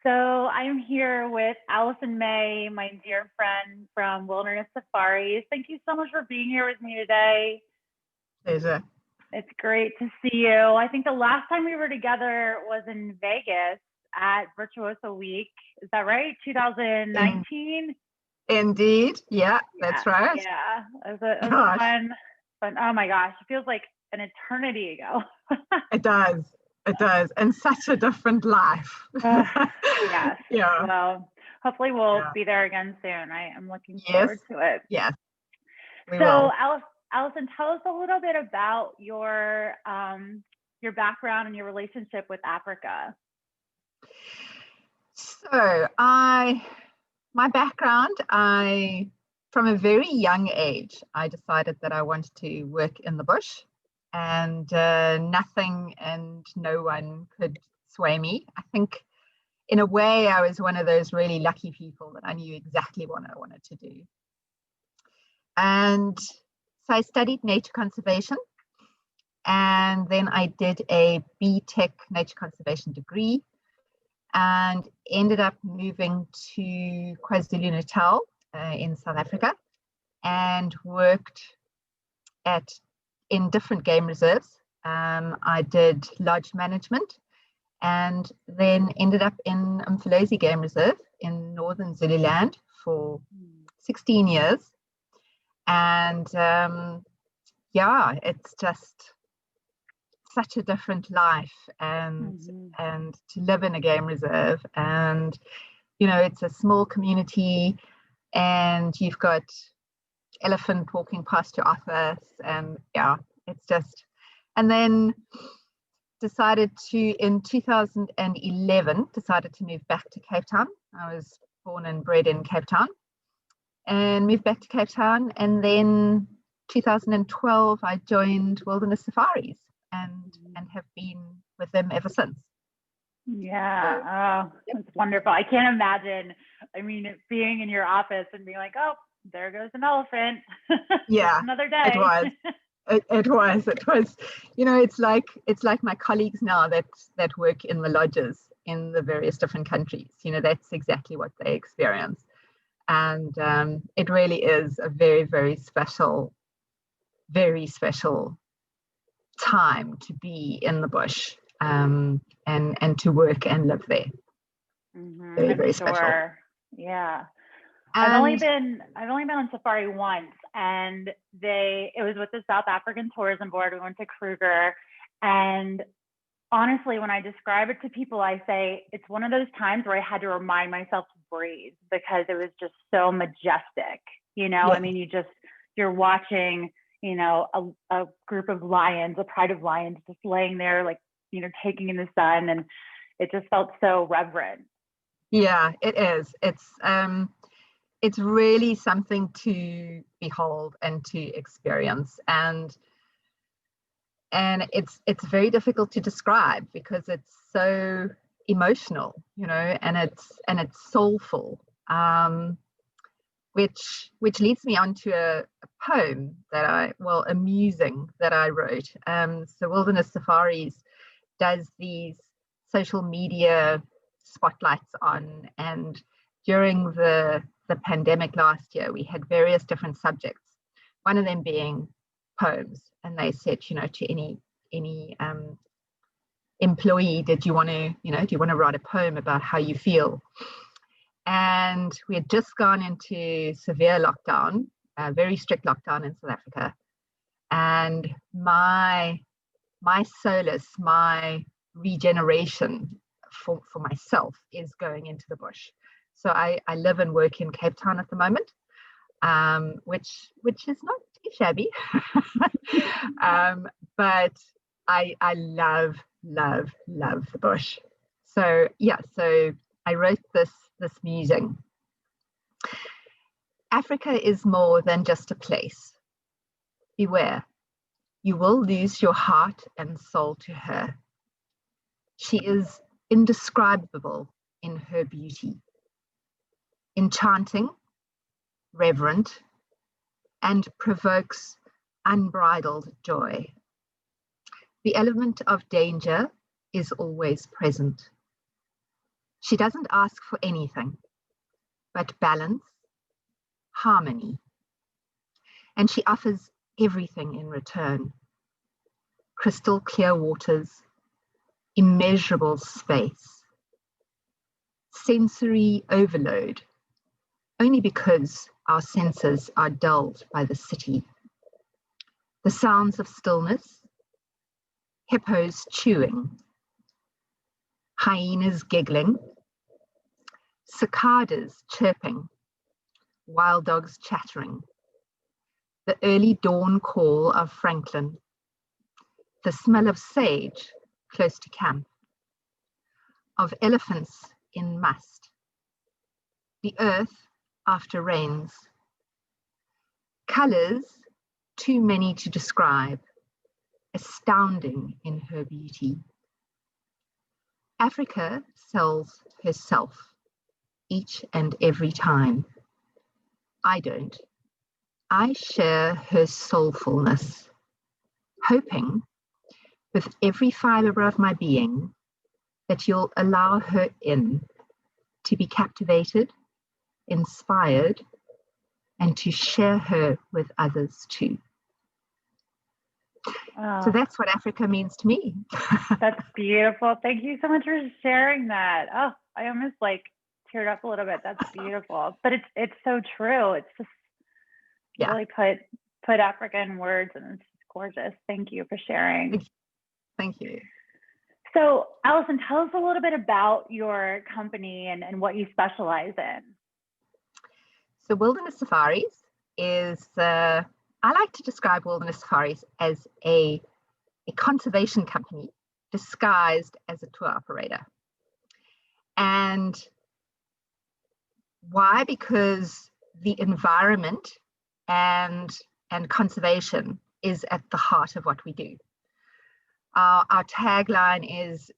So I'm here with Alison May, my dear friend from Wilderness Safaris. Thank you so much for being here with me today. Pleasure. It's great to see you. I think the last time we were together was in Vegas at Virtuoso Week. Is that right? 2019? Indeed. Yeah, that's right. Yeah. It was fun. Oh my gosh. It feels like an eternity ago. It does. It does. And such a different life. Yes. Yeah. Well, hopefully we'll be there again soon. I am looking forward to it. Yes. We so, will. Alison, tell us a little bit about your background and your relationship with Africa. So, my background, from a very young age, I decided that I wanted to work in the bush, and nothing and no one could sway me. I think in a way I was one of those really lucky people that I knew exactly what I wanted to do. And so I studied nature conservation, and then I did a BTech nature conservation degree and ended up moving to KwaZulu-Natal in South Africa and worked in different game reserves. I did lodge management and then ended up in Umfolozi Game Reserve in northern Zululand for 16 years. And it's just such a different life and to live in a game reserve. And, it's a small community and you've got elephant walking past your office, and it's just, and then in 2011 decided to move back to Cape Town. I was born and bred in Cape Town and moved back to Cape Town, and then 2012 I joined Wilderness Safaris and have been with them ever since. Yeah. That's wonderful. I can't imagine, being in your office and being like, oh, there goes an elephant. Yeah. Another day. It was. It's like my colleagues now that work in the lodges in the various different countries. That's exactly what they experience. And it really is a very, very special time to be in the bush and to work and live there. Very, very special. Yeah. I've only been on safari once, and it was with the South African Tourism Board. We went to Kruger, and honestly, when I describe it to people, I say it's one of those times where I had to remind myself to breathe because it was just so majestic. Yeah. You're watching, a group of lions, a pride of lions just laying there, like, taking in the sun, and it just felt so reverent. Yeah, it is. It's really something to behold and to experience, and it's very difficult to describe because it's so emotional, and it's soulful, which leads me on to a poem a musing that I wrote. So Wilderness Safaris does these social media spotlights on, and during the pandemic last year, we had various different subjects, one of them being poems. And they said, to any employee, do you want to write a poem about how you feel? And we had just gone into severe lockdown, a very strict lockdown in South Africa. And my solace, my regeneration for myself is going into the bush. So I live and work in Cape Town at the moment, which is not too shabby, but I love the bush. So I wrote this musing. Africa is more than just a place. Beware, you will lose your heart and soul to her. She is indescribable in her beauty, enchanting, reverent, and provokes unbridled joy. The element of danger is always present. She doesn't ask for anything but balance, harmony, and she offers everything in return. Crystal clear waters, immeasurable space, sensory overload, only because our senses are dulled by the city. The sounds of stillness, hippos chewing, hyenas giggling, cicadas chirping, wild dogs chattering, the early dawn call of Franklin, the smell of sage close to camp, of elephants in must, the earth after rains, colors too many to describe, astounding in her beauty. Africa sells herself each and every time. I don't. I share her soulfulness, hoping with every fiber of my being that you'll allow her in to be captivated, inspired, and to share her with others too. So that's what Africa means to me. That's beautiful. Thank you so much for sharing that. Oh, I almost like teared up a little bit. That's beautiful. But it's so true. It's just really put Africa in words, and it's just gorgeous. Thank you for sharing. Thank you. So, Alison, tell us a little bit about your company and what you specialize in. So, Wilderness Safaris is, I like to describe Wilderness Safaris as a conservation company disguised as a tour operator. And why? Because the environment and conservation is at the heart of what we do. Our tagline is,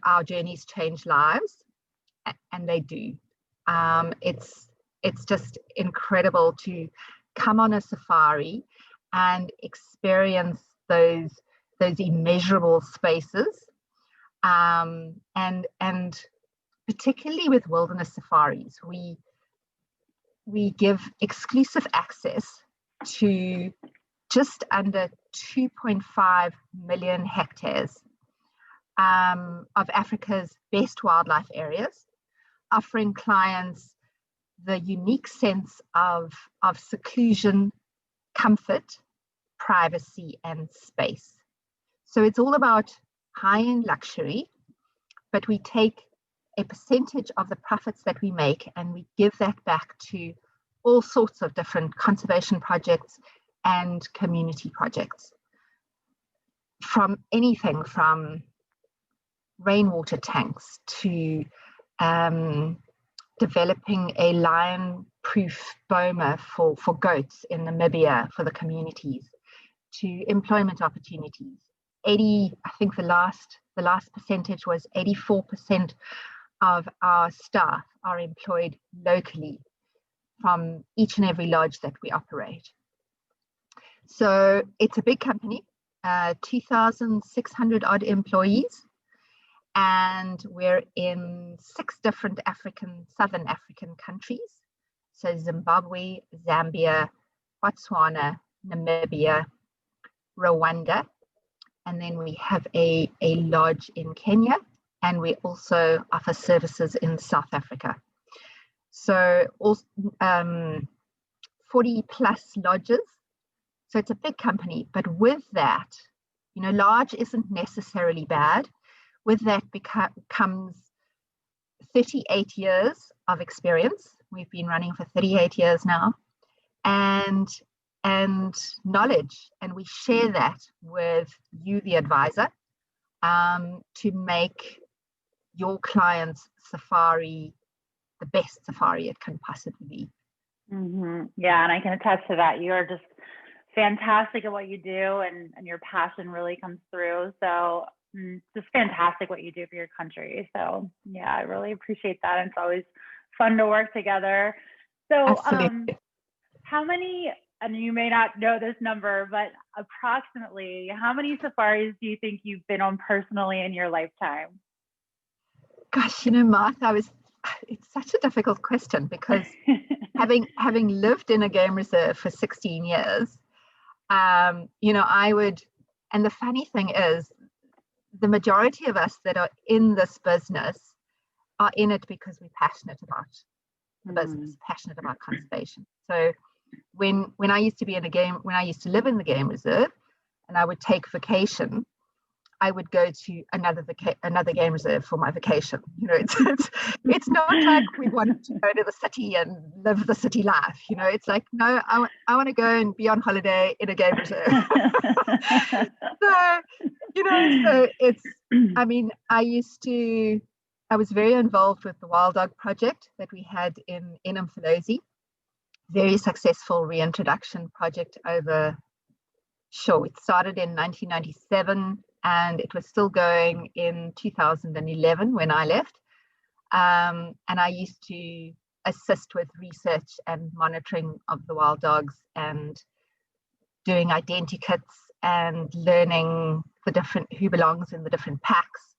our journeys change lives, and they do. It's just incredible to come on a safari and experience those immeasurable spaces, and particularly with wilderness safaris, we give exclusive access to just under 2.5 million hectares of Africa's best wildlife areas, offering clients the unique sense of seclusion, comfort, privacy, and space. So it's all about high-end luxury, but we take a percentage of the profits that we make and we give that back to all sorts of different conservation projects and community projects, from anything from rainwater tanks to developing a lion-proof boma for goats in Namibia for the communities, to employment opportunities. I think the last percentage was 84% of our staff are employed locally from each and every lodge that we operate. So it's a big company, 2,600 odd employees, and we're in 6 different Southern African countries. So Zimbabwe, Zambia, Botswana, Namibia, Rwanda, and then we have a lodge in Kenya, and we also offer services in South Africa. So 40 plus lodges. So it's a big company, but with that, large isn't necessarily bad. With that comes 38 years of experience. We've been running for 38 years now, and knowledge, and we share that with you, the advisor, to make your client's safari the best safari it can possibly be. Mm-hmm. Yeah, and I can attest to that. You are just fantastic at what you do, and your passion really comes through. So just fantastic what you do for your country. So yeah, I really appreciate that. And it's always fun to work together. So how many, and you may not know this number, but approximately how many safaris do you think you've been on personally in your lifetime? Gosh, Martha, it's such a difficult question because having lived in a game reserve for 16 years, I would, and the funny thing is, the majority of us that are in this business are in it because we're passionate about the business, passionate about conservation. So when I used to live in the game reserve and I would take vacation, I would go to another game reserve for my vacation. It's not like we wanted to go to the city and live the city life. It's like, no, I want to go and be on holiday in a game reserve. So it's, I was very involved with the Wild Dog project that we had in Umfolozi. Very successful reintroduction project it started in 1997 and it was still going in 2011 when I left. And I used to assist with research and monitoring of the wild dogs and doing identikits and learning who belongs in the different packs.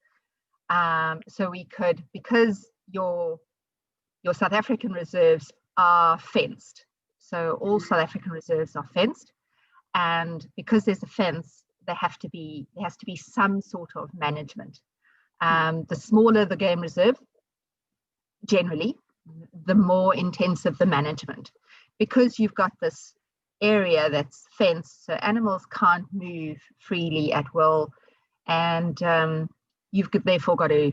So we could, because your South African reserves are fenced. So all South African reserves are fenced. And because there's a fence, there has to be some sort of management. The smaller the game reserve, generally, the more intensive the management. Because you've got this area that's fenced, so animals can't move freely at will. And you've therefore got to,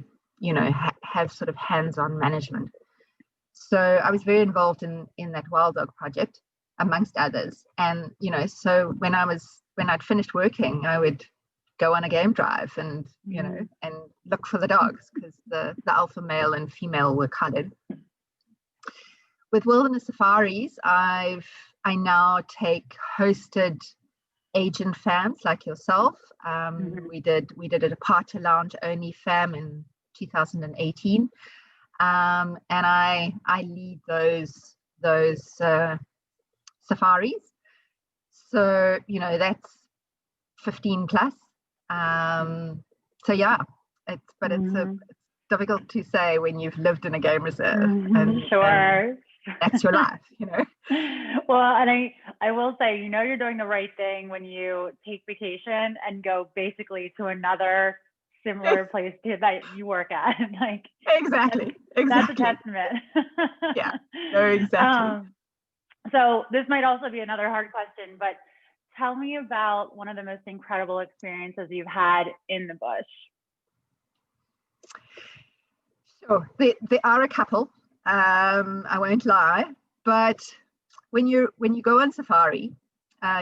have sort of hands-on management. So I was very involved in that wild dog project, amongst others. And, so when I'd finished working, I would go on a game drive and, and look for the dogs because the alpha male and female were coloured. With wilderness safaris, I now take hosted agent fams like yourself. We did a departure lounge only fam in 2018. And I lead those safaris. So, that's 15 plus. So yeah, it's difficult to say when you've lived in a game reserve. And, sure. And that's your life, Well, and I will say, you're doing the right thing when you take vacation and go basically to another similar place that you work at. Like exactly. That's a testament. Yeah, no, exactly. So this might also be another hard question, but tell me about one of the most incredible experiences you've had in the bush. Sure, there are a couple. I won't lie, but when you go on safari,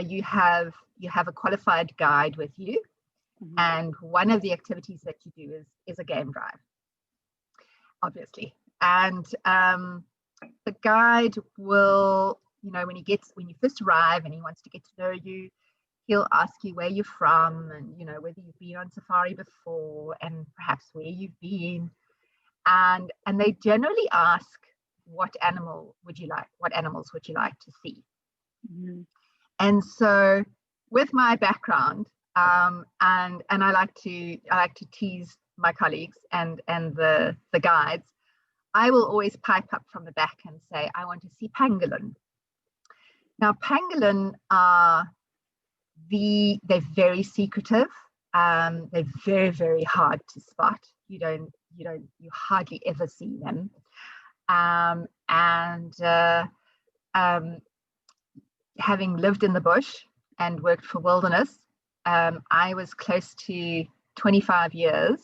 you have a qualified guide with you, and one of the activities that you do is a game drive, obviously. And the guide will, when you first arrive and he wants to get to know you, he'll ask you where you're from and whether you've been on safari before and perhaps where you've been. And they generally ask, what animals would you like to see? And so with my background, and I like to tease my colleagues and the guides, I will always pipe up from the back and say, I want to see pangolin. Now, pangolin they're very secretive. They're very, very hard to spot. You hardly ever see them. Having lived in the bush and worked for wilderness, I was close to 25 years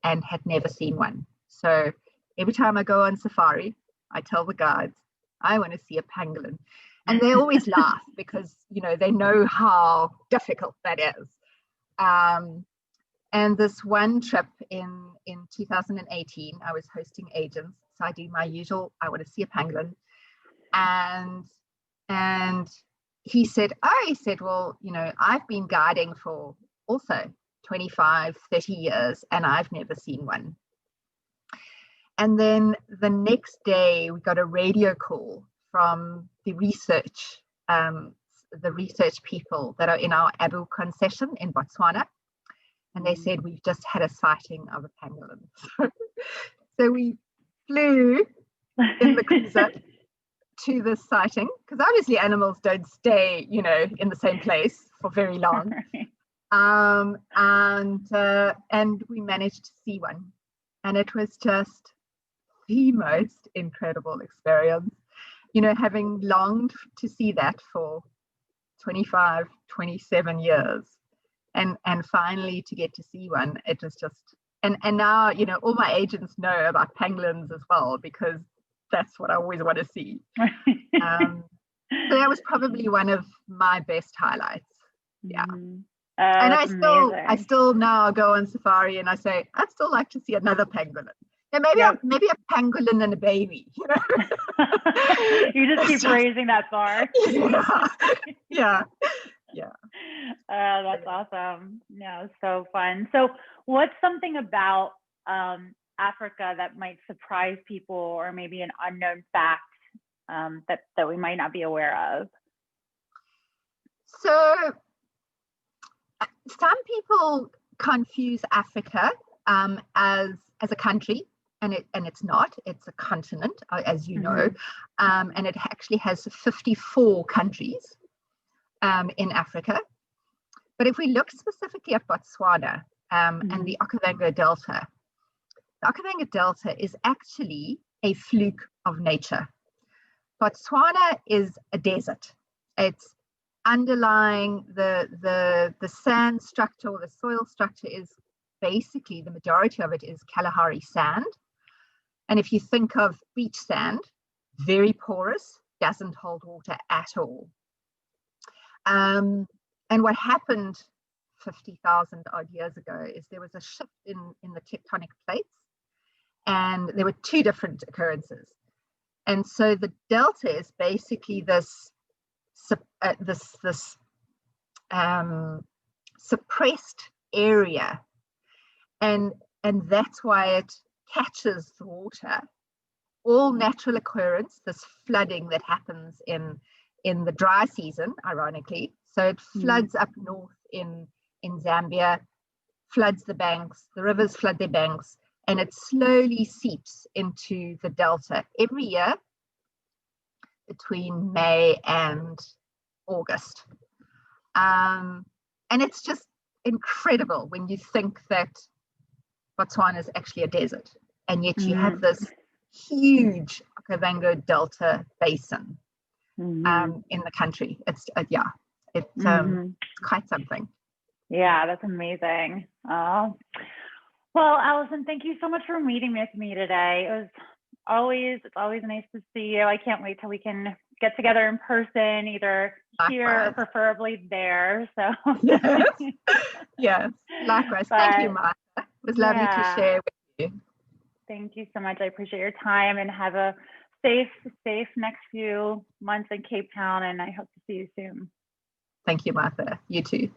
and had never seen one. So every time I go on safari, I tell the guides, I want to see a pangolin. And they always laugh because, they know how difficult that is. And this one trip in 2018, I was hosting agents. So I do my usual, I want to see a pangolin. And he said, well, I've been guiding for also 25, 30 years, and I've never seen one. And then the next day, we got a radio call from the research people that are in our Abu concession in Botswana. And they said, we've just had a sighting of a pangolin. So we flew in the cruiser to this sighting, because obviously animals don't stay, in the same place for very long. And we managed to see one, and it was just the most incredible experience. Having longed to see that for 25, 27 years, and finally to get to see one, it was just, and now, all my agents know about pangolins as well, because that's what I always want to see. So that was probably one of my best highlights. Yeah. And I still now go on safari and I say, I'd still like to see another pangolin. And maybe a pangolin and a baby, You just keep raising that bar. Yeah. That's awesome. No, so fun. So what's something about Africa that might surprise people, or maybe an unknown fact that we might not be aware of? So some people confuse Africa as a country, and it's not. It's a continent, as you know, and it actually has 54 countries in Africa. But if we look specifically at Botswana and the Okavango Delta, the Okavango Delta is actually a fluke of nature. Botswana is a desert. It's underlying the sand structure, or the soil structure, is basically, the majority of it is Kalahari sand. And if you think of beach sand, very porous, doesn't hold water at all. And what happened 50,000 odd years ago is there was a shift in the tectonic plates, and there were two different occurrences. And so the delta is basically this suppressed area, and that's why it catches the water. All natural occurrence, this flooding that happens in the dry season, ironically. So it floods up north in Zambia, floods the banks, the rivers flood their banks, and it slowly seeps into the delta every year between May and August. And it's just incredible when you think that Botswana is actually a desert, and yet you have this huge Okavango Delta basin in the country. It's quite something. Yeah, that's amazing. Oh, well, Alison, thank you so much for meeting with me today. It's always nice to see you. I can't wait till we can get together in person, either here or preferably there. So yes, likewise. Thank you, Martha. It was lovely to share with you. Thank you so much. I appreciate your time, and have a safe next few months in Cape Town, and I hope to see you soon. Thank you, Martha. You too.